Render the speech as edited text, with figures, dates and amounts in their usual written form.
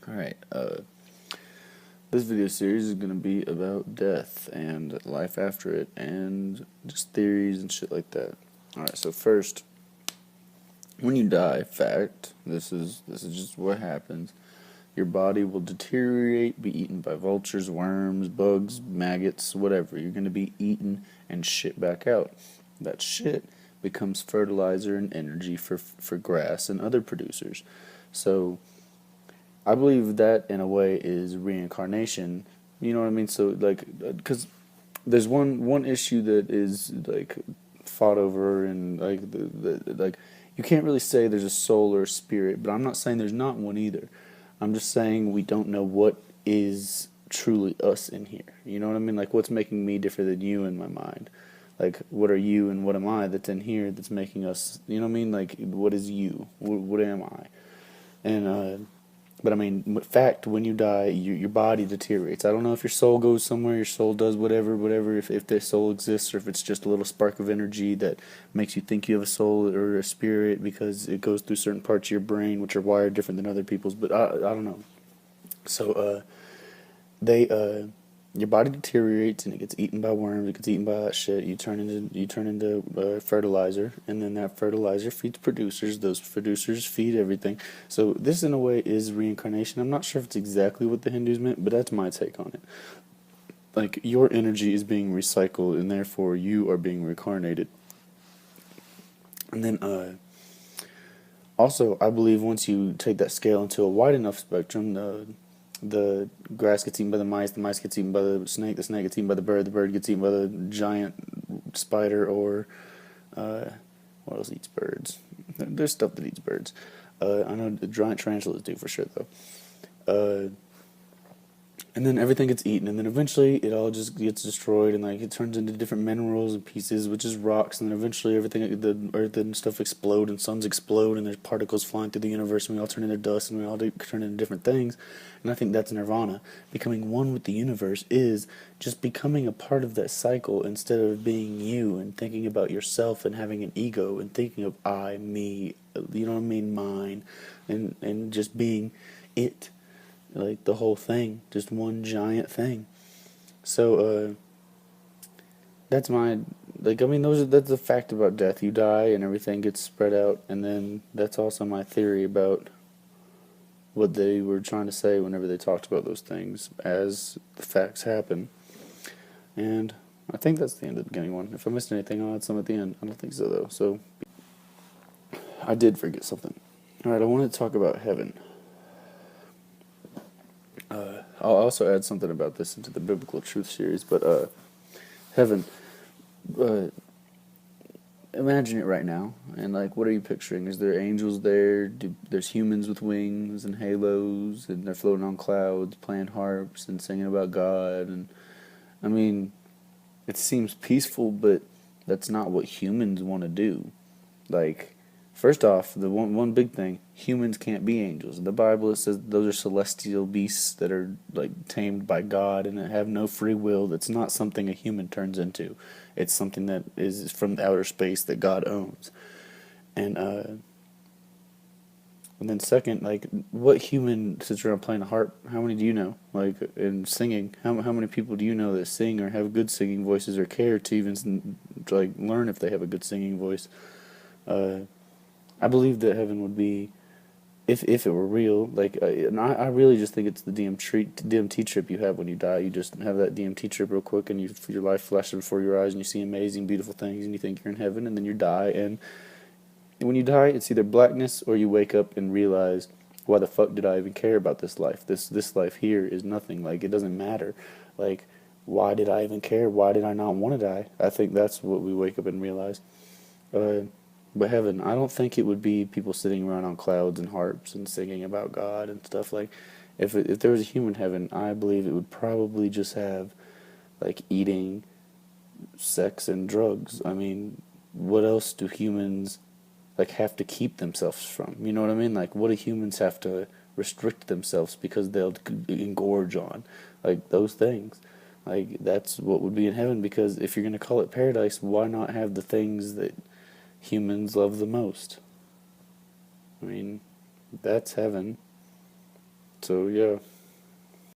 Alright, this video series is going to be about death and life after it and just theories and shit like that. Alright, so first, when you die, fact, this is just what happens. Your body will deteriorate, be eaten by vultures, worms, bugs, maggots, whatever. You're going to be eaten and shit back out. That shit becomes fertilizer and energy for grass and other producers. So I believe that in a way is reincarnation. You know what I mean? So like, because there's one issue that is like fought over, and like like you can't really say there's a soul or a spirit, but I'm not saying there's not one either. I'm just saying we don't know what is truly us in here. You know what I mean? Like, what's making me different than you in my mind? Like, what are you and what am I that's in here that's making us, you know what I mean? Like, what is you? What am I? And, but I mean, fact, when you die, your body deteriorates. I don't know if your soul goes somewhere, your soul does whatever, if the soul exists, or if it's just a little spark of energy that makes you think you have a soul or a spirit because it goes through certain parts of your brain which are wired different than other people's, but I don't know. So, your body deteriorates and it gets eaten by worms. It gets eaten by that shit. You turn into fertilizer, and then that fertilizer feeds producers. Those producers feed everything. So this, in a way, is reincarnation. I'm not sure if it's exactly what the Hindus meant, but that's my take on it. Like, your energy is being recycled, and therefore you are being reincarnated. And then, also, I believe once you take that scale into a wide enough spectrum, the grass gets eaten by the mice gets eaten by the snake gets eaten by the bird gets eaten by the giant spider, or what else eats birds? There's stuff that eats birds. I know the giant tarantulas do for sure, though. And then everything gets eaten, and then eventually it all just gets destroyed, and like it turns into different minerals and pieces, which is rocks, and then eventually everything, the earth and stuff explode, and suns explode, and there's particles flying through the universe, and we all turn into dust, and we all turn into different things. And I think that's nirvana. Becoming one with the universe is just becoming a part of that cycle instead of being you and thinking about yourself and having an ego and thinking of I, me, you know what I mean, mine, and just being it. Like the whole thing, just one giant thing. So, that's my, like, I mean, that's the fact about death. You die and everything gets spread out, and then that's also my theory about what they were trying to say whenever they talked about those things as the facts happen. And I think that's the end of the beginning one. If I missed anything, I'll add some at the end. I don't think so, though. So, I did forget something. Alright, I want to talk about heaven. I'll also add something about this into the Biblical Truth series, but heaven, uh, imagine it right now, and like, what are you picturing? Is there angels there? There's humans with wings and halos, and they're floating on clouds, playing harps and singing about God, and I mean, it seems peaceful, but that's not what humans want to do. Like, first off, the one big thing, humans can't be angels. In the Bible, it says those are celestial beasts that are like tamed by God and that have no free will. That's not something a human turns into. It's something that is from the outer space that God owns. And and then second, like, what human sits around playing a harp? How many do you know? Like, and singing, how many people do you know that sing or have good singing voices or care to even like learn if they have a good singing voice? Uh, I believe that heaven would be, if it were real, like, and I really just think it's the DMT trip you have when you die. You just have that DMT trip real quick, and your life flashes before your eyes, and you see amazing, beautiful things, and you think you're in heaven, and then you die, and when you die, it's either blackness or you wake up and realize, why the fuck did I even care about this life? This life here is nothing. Like, it doesn't matter. Like, why did I even care? Why did I not want to die? I think that's what we wake up and realize. Uh, but heaven, I don't think it would be people sitting around on clouds and harps and singing about God and stuff. Like, if there was a human heaven, I believe it would probably just have, like, eating, sex, and drugs. I mean, what else do humans, like, have to keep themselves from? You know what I mean? Like, what do humans have to restrict themselves because they'll engorge on? Like, those things. Like, that's what would be in heaven, because if you're going to call it paradise, why not have the things that humans love the most? I mean, that's heaven. So yeah.